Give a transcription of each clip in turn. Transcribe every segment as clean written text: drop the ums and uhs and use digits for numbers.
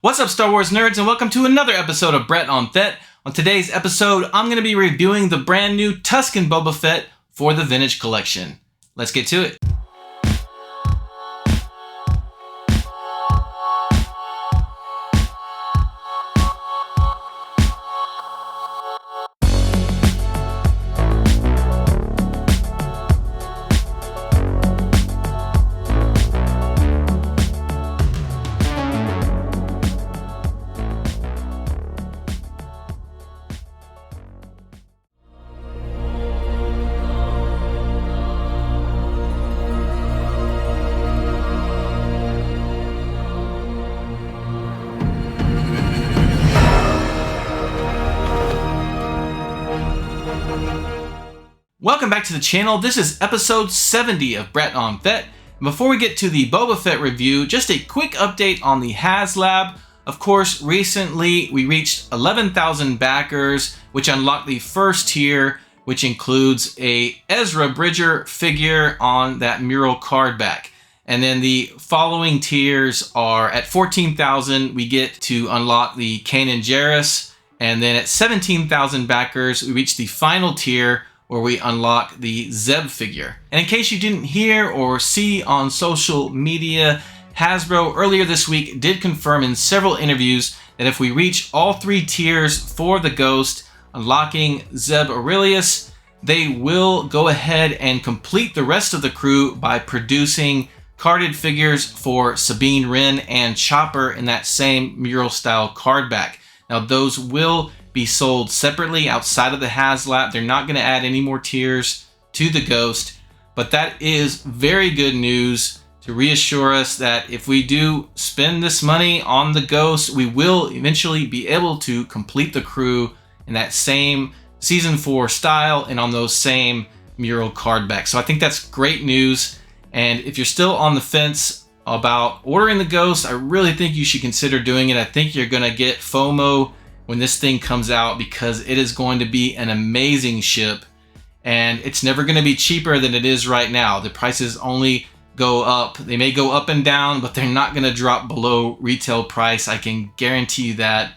What's up, Star Wars nerds, and welcome to another episode of Brett on Fett. On today's episode, I'm going to be reviewing the brand new Tusken Boba Fett for the Vintage Collection. Let's get to it. Welcome back to the channel. This is episode 70 of Brett on Fett. Before we get to the Boba Fett review, just a quick update on the HasLab. Of course, recently we reached 11,000 backers, which unlocked the first tier, which includes a ezrabridger figure on that mural card back. And then the following tiers are at 14,000, we get to unlock the kananjarrus. And then at 17,000 backers, we reach the final tier, where we unlock the Zeb figure. And in case you didn't hear or see on social media, Hasbro earlier this week did confirm in several interviews that if we reach all three tiers for the Ghost, unlocking Zeb Aurelius, they will go ahead and complete the rest of the crew by producing carded figures for Sabinewren and Chopper in that same mural style card back. Now those will be sold separately outside of the HasLab. They're not going to add any more tiers to the Ghost, but that is very good news to reassure us that if we do spend this money on the Ghost, we will eventually be able to complete the crew in that same Season 4 style and on those same mural card backs. So I think that's great news, and if you're still on the fence about ordering the Ghost, I really think you should consider doing it. I think you're going to get FOMO when this thing comes out because it is going to be an amazing ship, and it's never going to be cheaper than it is right now. The prices only go up. They may go up and down, but they're not going to drop below retail price. I can guarantee you that.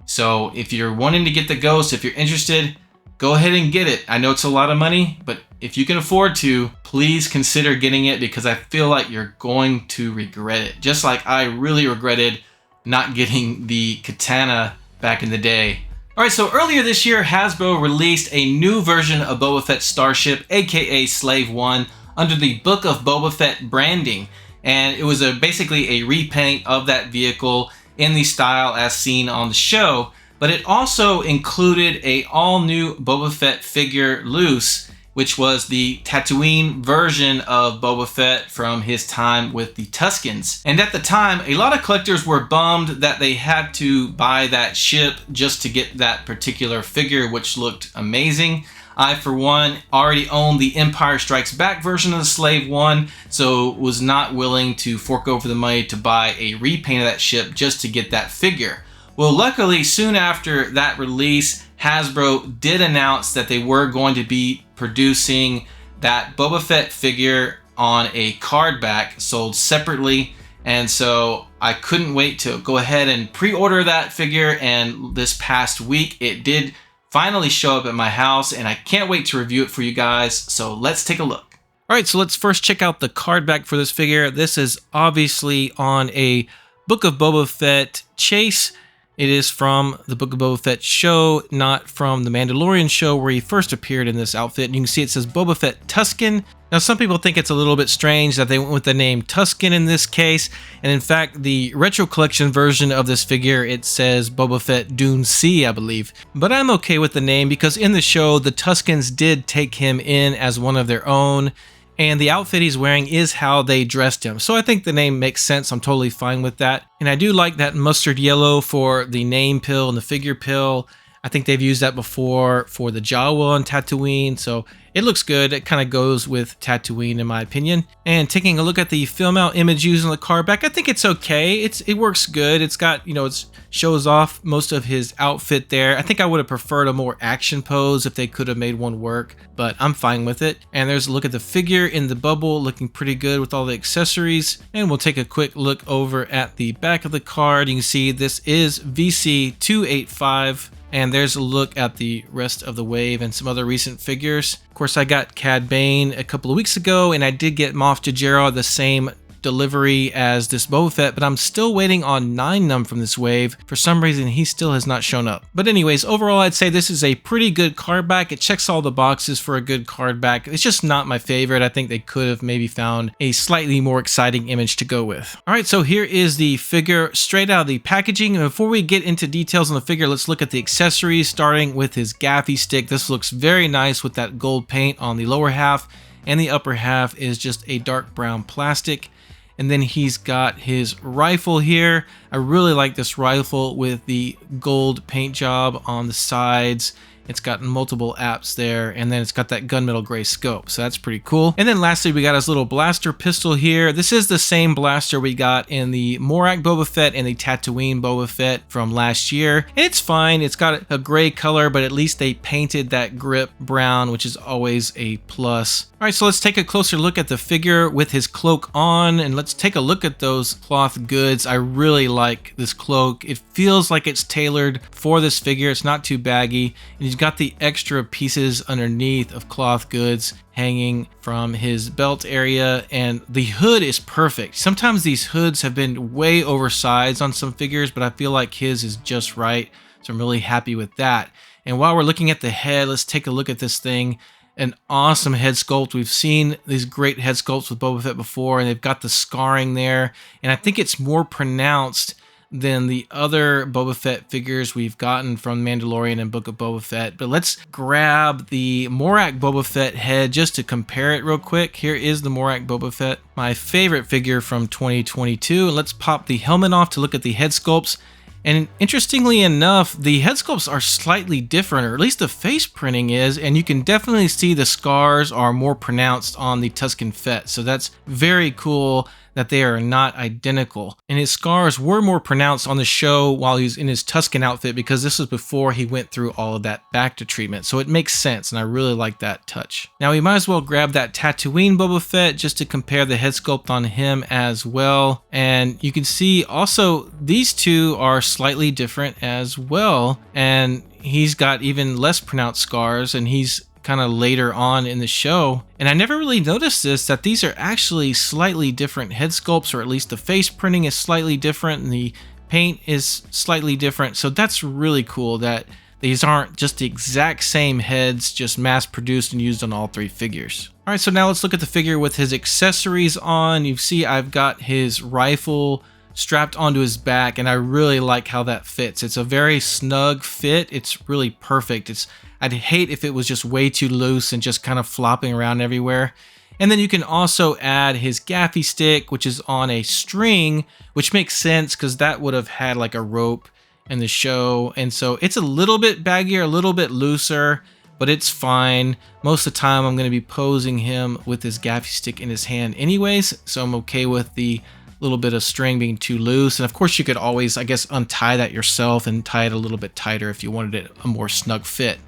So if you're wanting to get the Ghost, if you're interested, go ahead and get it. I know it's a lot of money, but if you can afford to, please consider getting it because I feel like you're going to regret it. Just like I really regretted not getting the katana back in the day. Alright, so earlier this year, Hasbro released a new version of Boba Fett's starship, aka Slave 1, under the Book of Boba Fett branding. And it was basically a repaint of that vehicle in the style as seen on the show. But it also included a all-new Boba Fett figure loose, which was the Tatooine version of Boba Fett from his time with the Tuskens. And at the time, a lot of collectors were bummed that they had to buy that ship just to get that particular figure, which looked amazing. I, for one, already owned the Empire Strikes Back version of the Slave 1, so was not willing to fork over the money to buy a repaint of that ship just to get that figure. Well, luckily, soon after that release, Hasbro did announce that they were going to be producing that Boba Fett figure on a card back sold separately, and so I couldn't wait to go ahead and pre-order that figure, and this past week it did finally show up at my house, and I can't wait to review it for you guys, so let's take a look. Alright, so let's first check out the card back for this figure. This is obviously on a Book of Boba Fett chase. It is from the Book of Boba Fett show, not from the Mandalorian show where he first appeared in this outfit. And you can see it says Boba Fett Tusken. Now, some people think it's a little bit strange that they went with the name Tusken in this case. And in fact, the Retro Collection version of this figure, it says Boba Fett Dune Sea, I believe. But I'm okay with the name because in the show, the Tuskens did take him in as one of their own. And the outfit he's wearing is how they dressed him. So I think the name makes sense. I'm totally fine with that. And I do like that mustard yellow for the name pill and the figure pill. I think they've used that before for the Jawa on Tatooine, so it looks good. It kind of goes with Tatooine in my opinion. And taking a look at the film out image used on the card back, I think it's okay. It works good. It's got, you know, it shows off most of his outfit there. I think I would have preferred a more action pose if they could have made one work, but I'm fine with it. And there's a look at the figure in the bubble, looking pretty good with all the accessories. And we'll take a quick look over at the back of the card. You can see this is VC285. And there's a look at the rest of the wave and some other recent figures. Of course, I got Cad Bane a couple of weeks ago, and I did get Moff Gigerra the same delivery as this Boba Fett, but I'm still waiting on 9num from this wave. For some reason, he still has not shown up. But anyways, overall, I'd say this is a pretty good card back. It checks all the boxes for a good card back. It's just not my favorite. I think they could have maybe found a slightly more exciting image to go with. All right, so here is the figure straight out of the packaging. And before we get into details on the figure, let's look at the accessories, starting with his gaffy stick. This looks very nice with that gold paint on the lower half, and the upper half is just a dark brown plastic. And then he's got his rifle here. I really like this rifle with the gold paint job on the sides. It's got multiple apps there, and then it's got that gunmetal gray scope, so that's pretty cool. And then lastly, we got his little blaster pistol here. This is the same blaster we got in the Morak Boba Fett and the Tatooine Boba Fett from last year. And it's fine. It's got a gray color, but at least they painted that grip brown, which is always a plus. All right, so let's take a closer look at the figure with his cloak on, and let's take a look at those cloth goods. I really like this cloak. It feels like it's tailored for this figure. It's not too baggy, and he's got the extra pieces underneath of cloth goods hanging from his belt area, and the hood is perfect. Sometimes these hoods have been way oversized on some figures, but I feel like his is just right, so I'm really happy with that. And while we're looking at the head, let's take a look at this thing. An awesome head sculpt. We've seen these great head sculpts with Boba Fett before, and they've got the scarring there, and I think it's more pronounced than the other Boba Fett figures we've gotten from Mandalorian and Book of Boba Fett. But let's grab the Morak Boba Fett head just to compare it real quick. Here is the Morak Boba Fett, my favorite figure from 2022. And let's pop the helmet off to look at the head sculpts. And interestingly enough, the head sculpts are slightly different, or at least the face printing is, and you can definitely see the scars are more pronounced on the Tusken Fett. So that's very cool that they are not identical. And his scars were more pronounced on the show while he was in his Tusken outfit, because this was before he went through all of that Bacta treatment. So it makes sense, and I really like that touch. Now we might as well grab that Tatooine Boba Fett just to compare the head sculpt on him as well. And you can see also these two are slightly different as well. And he's got even less pronounced scars, and he's kind of later on in the show. And I never really noticed this, that these are actually slightly different head sculpts, or at least the face printing is slightly different and the paint is slightly different. So that's really cool that these aren't just the exact same heads, just mass produced and used on all three figures. All right, so now let's look at the figure with his accessories on. You see I've got his rifle strapped onto his back, and I really like how that fits. It's a very snug fit. It's really perfect. I'd hate if it was just way too loose and just kind of flopping around everywhere. And then you can also add his gaffy stick, which is on a string, which makes sense because that would have had like a rope in the show. And so it's a little bit baggier, a little bit looser, but it's fine. Most of the time I'm going to be posing him with his gaffy stick in his hand anyways, so I'm okay with the little bit of string being too loose. And of course you could always, I guess, untie that yourself and tie it a little bit tighter if you wanted it a more snug fit.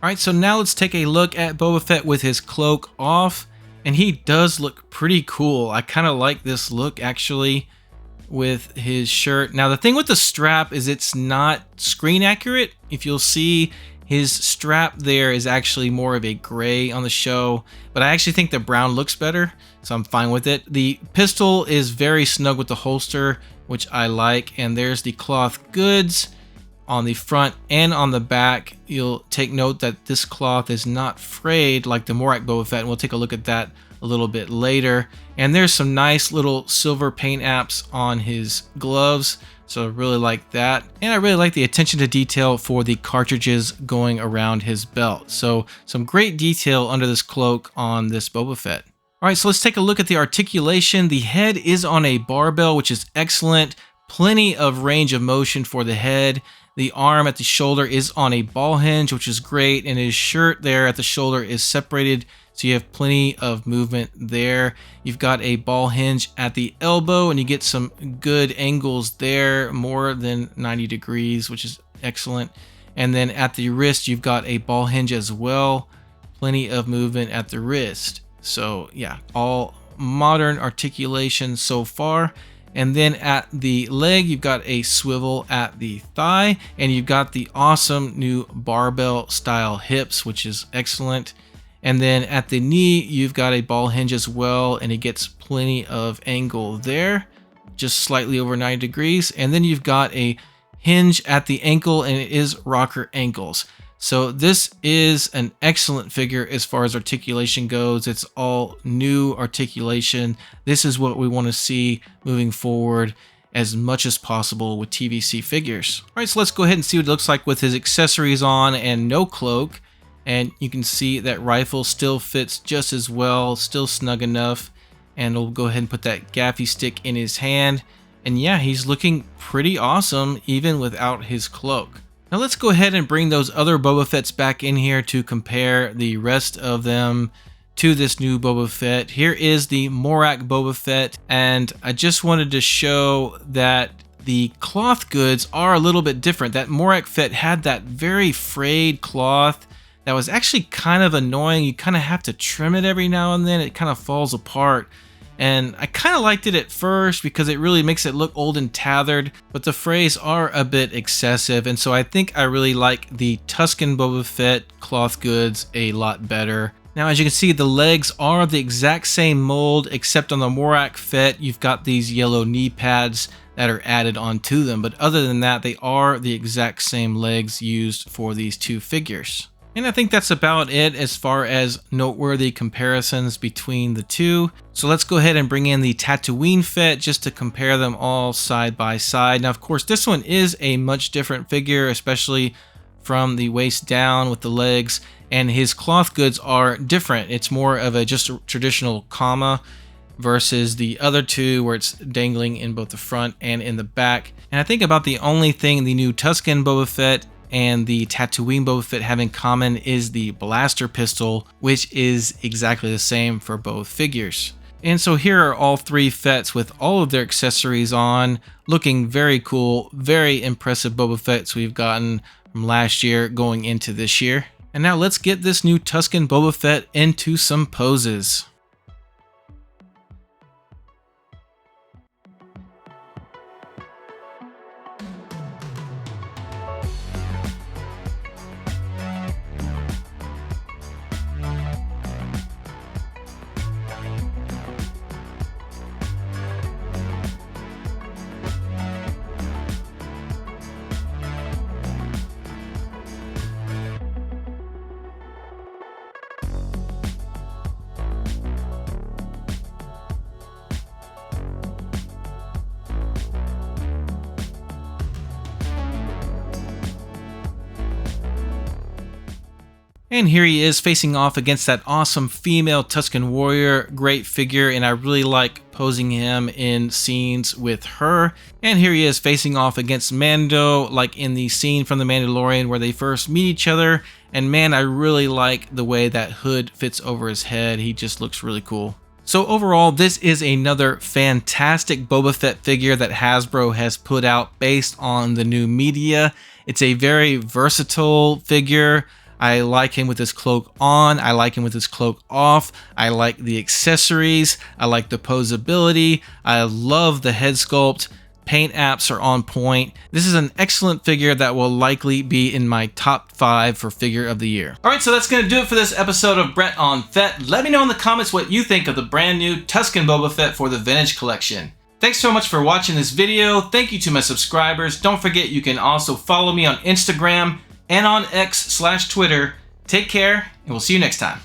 All right, so now let's take a look at Boba Fett with his cloak off, and he does look pretty cool. I kind of like this look actually with his shirt. Now the thing with the strap is it's not screen accurate. If you'll see, his strap there is actually more of a gray on the show, but I actually think the brown looks better, so I'm fine with it. The pistol is very snug with the holster, which I like, and there's the cloth goods on the front and on the back. You'll take note that this cloth is not frayed like the Morak Boba Fett, and we'll take a look at that a little bit later. And there's some nice little silver paint apps on his gloves, so I really like that. And I really like the attention to detail for the cartridges going around his belt. So some great detail under this cloak on this Boba Fett. All right, so let's take a look at the articulation. The head is on a barbell, which is excellent. plenty of range of motion for the head. The arm at the shoulder is on a ball hinge, which is great, and his shirt there at the shoulder is separated, so you have plenty of movement there. You've got a ball hinge at the elbow, and you get some good angles there, more than 90 degrees, which is excellent. And then at the wrist, you've got a ball hinge as well. Plenty of movement at the wrist. So yeah, all modern articulation so far. And then at the leg, you've got a swivel at the thigh, and you've got the awesome new barbell style hips, which is excellent. And then at the knee, you've got a ball hinge as well, and it gets plenty of angle there, just slightly over 90 degrees. And then you've got a hinge at the ankle, and it is rocker ankles. So this is an excellent figure as far as articulation goes. It's all new articulation. This is what we want to see moving forward as much as possible with TVC figures. All right, so let's go ahead and see what it looks like with his accessories on and no cloak. And you can see that rifle still fits just as well, still snug enough. And we'll go ahead and put that gaffy stick in his hand. And yeah, he's looking pretty awesome even without his cloak. Now let's go ahead and bring those other Boba Fetts back in here to compare the rest of them to this new Boba Fett. Here is the Morak Boba Fett, and I just wanted to show that the cloth goods are a little bit different. That Morak Fett had that very frayed cloth that was actually kind of annoying. You kind of have to trim it every now and then. It kind of falls apart. And I kind of liked it at first because it really makes it look old and tethered, but the frays are a bit excessive, and so I think I really like the Tusken Boba Fett cloth goods a lot better. Now, as you can see, the legs are the exact same mold, except on the Morak Fett, you've got these yellow knee pads that are added onto them, but other than that, they are the exact same legs used for these two figures. And I think that's about it as far as noteworthy comparisons between the two. So let's go ahead and bring in the Tatooine Fett just to compare them all side by side. Now, of course, this one is a much different figure, especially from the waist down with the legs. And his cloth goods are different. It's more of a just a traditional comma versus the other two where it's dangling in both the front and in the back. And I think about the only thing the new Tusken Boba Fett and the Tatooine Boba Fett have in common is the blaster pistol, which is exactly the same for both figures. And so here are all three Fetts with all of their accessories on, looking very cool, very impressive Boba Fetts we've gotten from last year going into this year. And now let's get this new Tusken Boba Fett into some poses. And here he is facing off against that awesome female Tusken warrior. Great figure, and I really like posing him in scenes with her. And here he is facing off against Mando, like in the scene from The Mandalorian where they first meet each other. And man, I really like the way that hood fits over his head. He just looks really cool. So overall, this is another fantastic Boba Fett figure that Hasbro has put out based on the new media. It's a very versatile figure. I like him with his cloak on, I like him with his cloak off, I like the accessories, I like the posability, I love the head sculpt, paint apps are on point. This is an excellent figure that will likely be in my top 5 for figure of the year. Alright, so that's going to do it for this episode of Brett on Fett. Let me know in the comments what you think of the brand new Tusken Boba Fett for the Vintage Collection. Thanks so much for watching this video. Thank you to my subscribers. Don't forget you can also follow me on Instagram and on X/Twitter. Take care, and we'll see you next time.